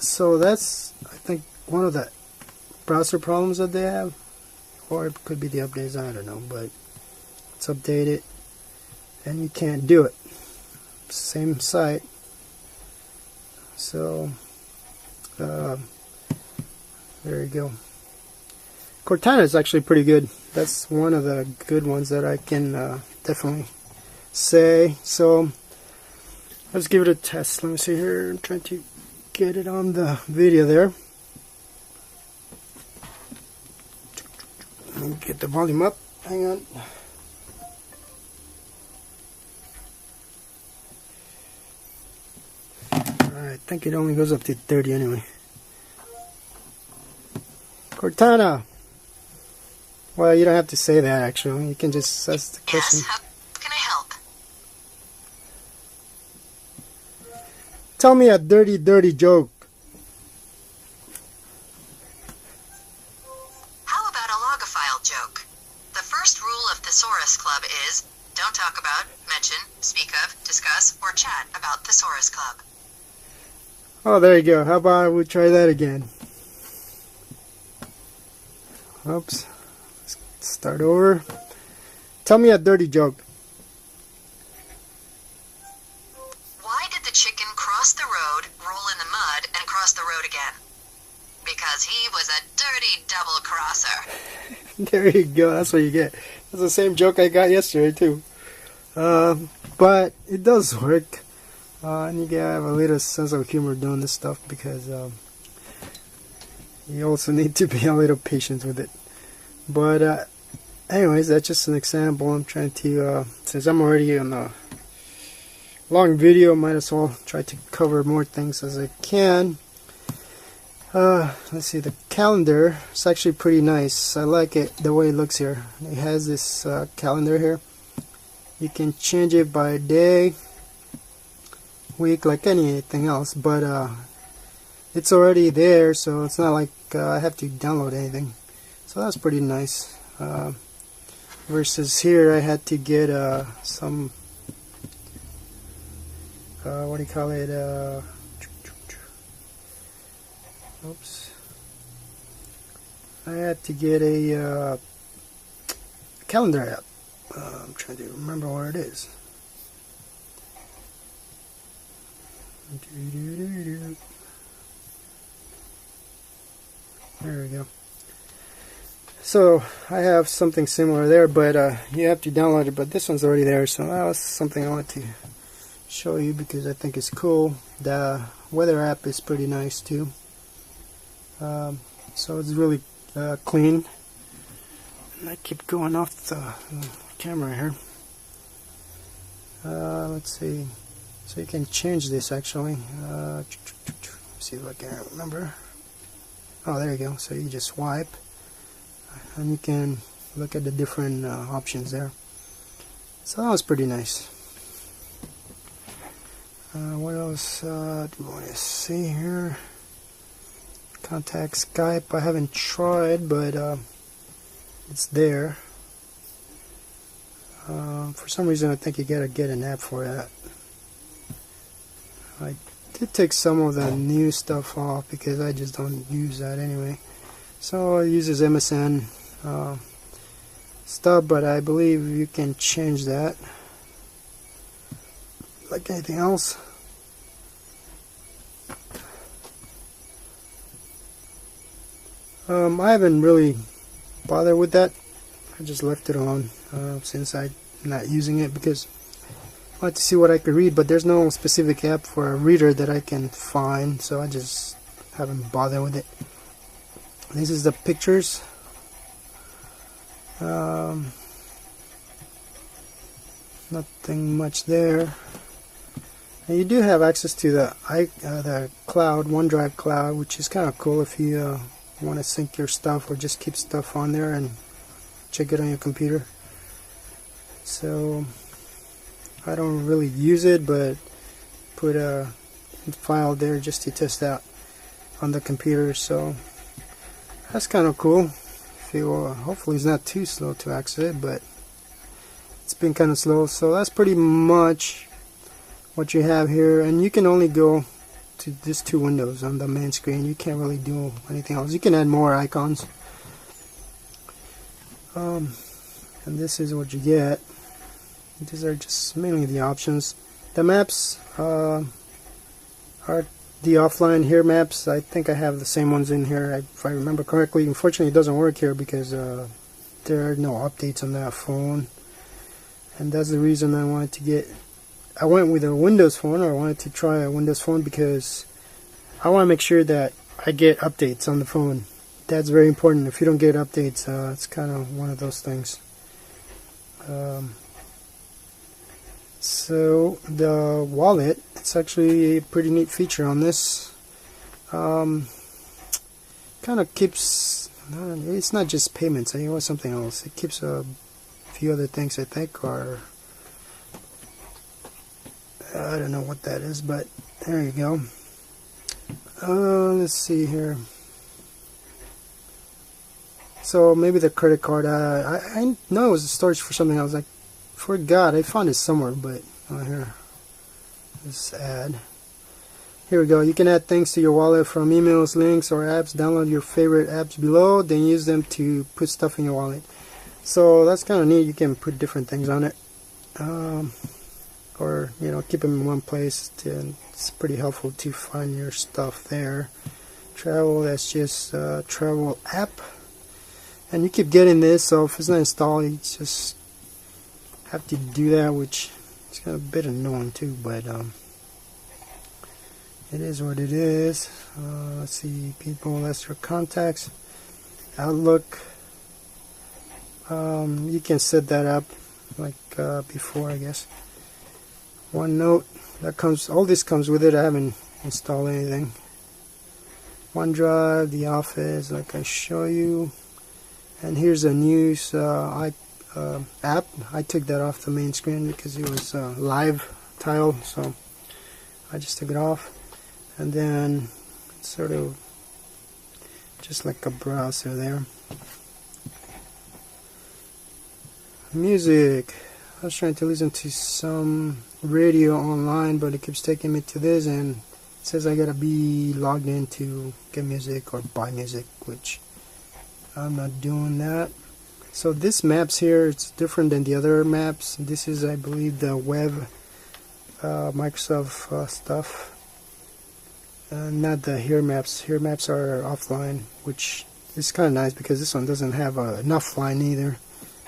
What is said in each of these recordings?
So that's, I think, one of the browser problems that they have, or it could be the updates, I don't know, but it's updated and you can't do it. Same site. So there you go. Cortana is actually pretty good. That's one of the good ones that I can definitely say. So let's give it a test. Let me see here. I'm trying to get it on the video there. Let me get the volume up. Hang on. Alright, I think it only goes up to 30 anyway. Cortana. Well, you don't have to say that actually. You can just ask the question. Yes, how can I help? Tell me a dirty joke. How about a logophile joke? The first rule of Thesaurus Club is, don't talk about, mention, speak of, discuss, or chat about Thesaurus Club. Oh, there you go. How about we try that again? Oops. Let's start over. Tell me a dirty joke. Why did the chicken cross the road, roll in the mud, and cross the road again? Because he was a dirty double crosser. There you go. That's what you get. That's the same joke I got yesterday too. But it does work. And you gotta have a little sense of humor doing this stuff because you also need to be a little patient with it. But anyways, that's just an example. I'm trying to, since I'm already on a long video, might as well try to cover more things as I can. Let's see, the calendar is actually pretty nice. I like it the way it looks here. It has this calendar here. You can change it by day, week, like anything else, but it's already there, so it's not like I have to download anything. So that's pretty nice. Versus here, I had to get some what do you call it? Oops. I had to get a calendar app. I'm trying to remember where it is. There we go. So I have something similar there, but you have to download it, but this one's already there, so that was something I want to show you because I think it's cool. The weather app is pretty nice too. So it's really clean. And I keep going off the camera here. Let's see. So you can change this actually. See if I can remember. Oh, there you go. So you just swipe, and you can look at the different options there. So that was pretty nice. What else do we want to see here? Contact Skype. I haven't tried, but it's there. For some reason, I think you gotta get an app for that. I did take some of the new stuff off because I just don't use that anyway. So it uses MSN stuff, but I believe you can change that. Like anything else. I haven't really bothered with that. I just left it alone since I'm not using it because I like to see what I could read, but there's no specific app for a reader that I can find, so I just haven't bothered with it. This is the pictures. Nothing much there. And you do have access to the cloud, OneDrive cloud, which is kind of cool if you want to sync your stuff or just keep stuff on there and check it on your computer. So I don't really use it, but put a file there just to test out on the computer. So that's kind of cool. Hopefully it's not too slow to access it, but it's been kind of slow. So that's pretty much what you have here, and you can only go just two windows on the main screen. You can't really do anything else. You can add more icons. And this is what you get. These are just mainly the options. The maps are the offline here maps. I think I have the same ones in here, if I remember correctly. Unfortunately, it doesn't work here because there are no updates on that phone, and that's the reason I went with a Windows phone, or I wanted to try a Windows phone, because I want to make sure that I get updates on the phone. That's very important. If you don't get updates, it's kind of one of those things. So the wallet, it's actually a pretty neat feature on this. Kind of keeps, it's not just payments, it was something else. It keeps a few other things, I think, or I don't know what that is, but there you go. Let's see here. So maybe the credit card, I know it was storage for something else. I forgot, I found it somewhere, but here, this ad. Here we go. You can add things to your wallet from emails, links, or apps. Download your favorite apps below, then use them to put stuff in your wallet. So that's kind of neat. You can put different things on it, or keep them in one place. It's pretty helpful to find your stuff there. Travel, that's just a travel app, and you keep getting this. So if it's not installed, you just have to do that, which is kind of a bit annoying too, but it is what it is. Let's see, people, that's your contacts. Outlook, you can set that up like before, I guess. OneNote, that comes, all this comes with it. I haven't installed anything. OneDrive, the Office, like I show you, and here's a news app. I took that off the main screen because it was live tile, so I just took it off. And then it's sort of just like a browser there. Music, I was trying to listen to some radio online, but it keeps taking me to this, and it says I gotta be logged in to get music or buy music, which I'm not doing that. So this maps here, it's different than the other maps. This is, I believe, the web Microsoft stuff, not the here maps. Here maps are offline, which is kind of nice because this one doesn't have an offline either.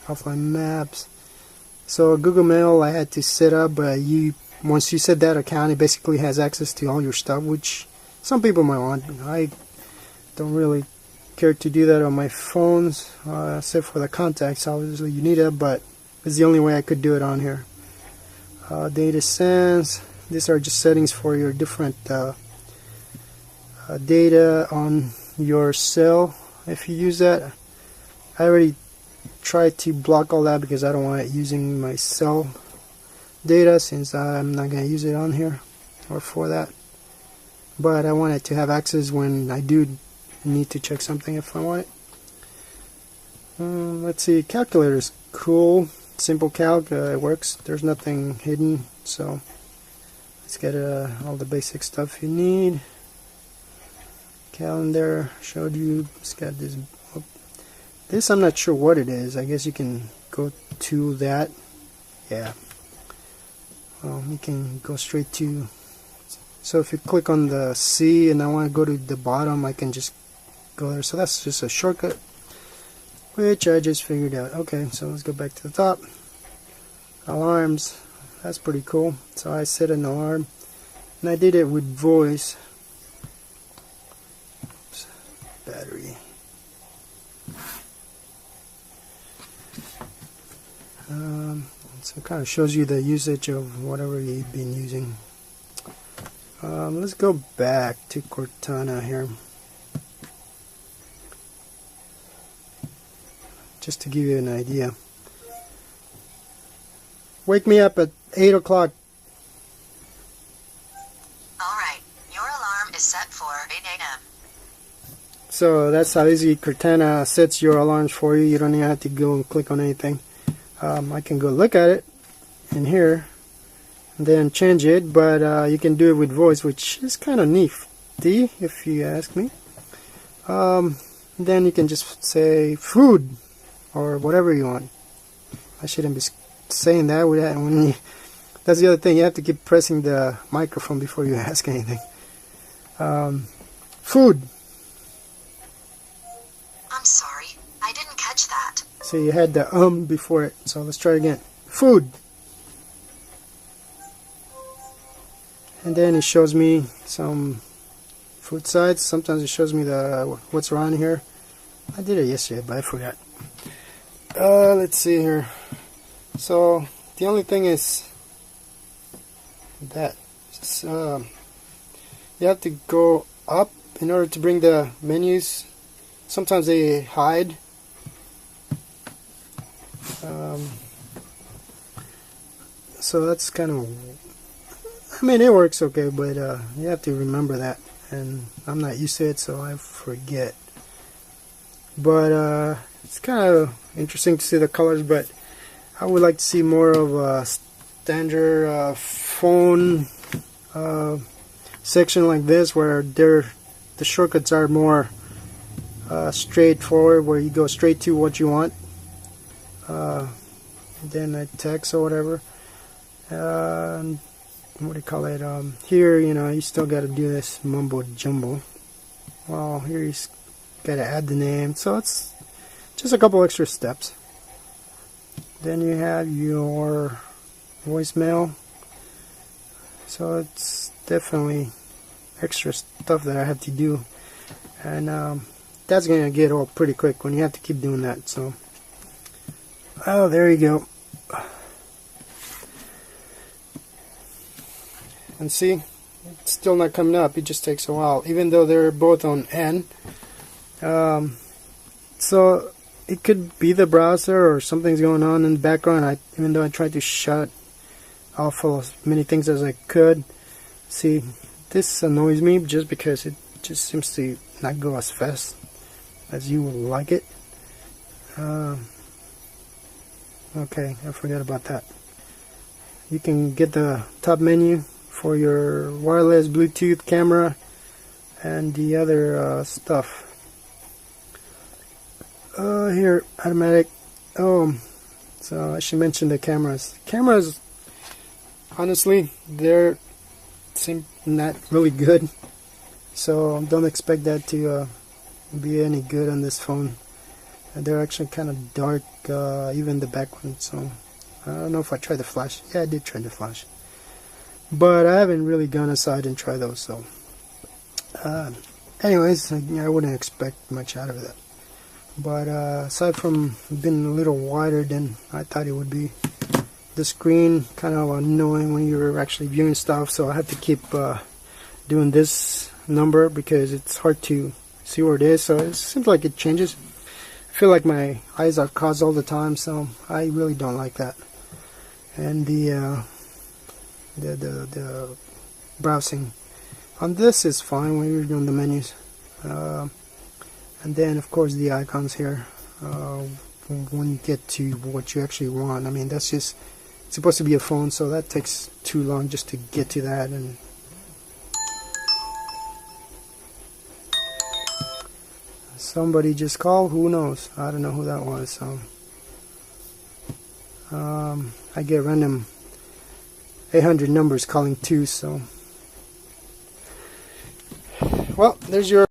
Offline maps. So Google Mail I had to set up, but once you set that account, it basically has access to all your stuff, which some people might want. I don't really care to do that on my phones, except for the contacts. Obviously you need it, but it's the only way I could do it on here. Data sense, these are just settings for your different data on your cell. If you use that, I already tried to block all that because I don't want it using my cell data, since I'm not going to use it on here or for that, but I want it to have access when I do need to check something if I want it. Let's see, calculator is cool. Simple calc, it works. There's nothing hidden, so let's get all the basic stuff you need. Calendar, showed you. It's got this. This I'm not sure what it is. I guess you can go to that. Yeah. You can go straight to. So if you click on the C and I want to go to the bottom, I can just go there. So that's just a shortcut, which I just figured out. Okay, so let's go back to the top. Alarms, that's pretty cool. So I set an alarm, and I did it with voice. Oops. Battery. So it kind of shows you the usage of whatever you've been using. Let's go back to Cortana here, just to give you an idea. Wake me up at 8 o'clock. Alright, your alarm is set for 8 a.m. So that's how easy Cortana sets your alarms for you. You don't even have to go and click on anything. I can go look at it in here, and then change it, but you can do it with voice, which is kind of nifty if you ask me. Then you can just say food or whatever you want. I shouldn't be saying that with that when you, that's the other thing, you have to keep pressing the microphone before you ask anything. Food. I'm sorry, I didn't catch that. So you had the before it, so let's try again. Food. And then it shows me some food sites. Sometimes it shows me the what's around here. I did it yesterday, but I forgot. Let's see here. So the only thing is that you have to go up in order to bring the menus. Sometimes they hide. So that's kind of, I mean, it works okay, but you have to remember that, and I'm not used to it, so I forget. But it's kind of interesting to see the colors, but I would like to see more of a standard phone section like this, where the shortcuts are more straightforward, where you go straight to what you want, then a text or whatever. What do you call it? Here, you know, you still got to do this mumbo jumbo. Well, here you got to add the name, so it's just a couple extra steps. Then you have your voicemail, so it's definitely extra stuff that I have to do, and that's gonna get old pretty quick when you have to keep doing that. So, oh, there you go. And see, it's still not coming up. It just takes a while, even though they're both on N. So it could be the browser or something's going on in the background. Even though I tried to shut off as many things as I could. See, this annoys me just because it just seems to not go as fast as you would like it. Okay, I forgot about that. You can get the top menu for your wireless Bluetooth camera and the other stuff. Here, automatic. Oh, so I should mention the cameras. Cameras, honestly, they're seem not really good, so don't expect that to be any good on this phone. They're actually kind of dark, even the back one, so I don't know if I tried the flash. Yeah, I did try the flash, but I haven't really gone aside and tried those, so anyways, I wouldn't expect much out of that. But aside from being a little wider than I thought it would be, the screen kind of annoying when you're actually viewing stuff, so I have to keep doing this number because it's hard to see where it is. So it seems like it changes. I feel like my eyes are closed all the time, so I really don't like that. And the browsing on this is fine when you're doing the menus. And then of course the icons here, when you get to what you actually want. I mean, that's just, it's supposed to be a phone, so that takes too long just to get to that. And somebody just called, who knows, I don't know who that was. So I get random 800 numbers calling too, so well, there's your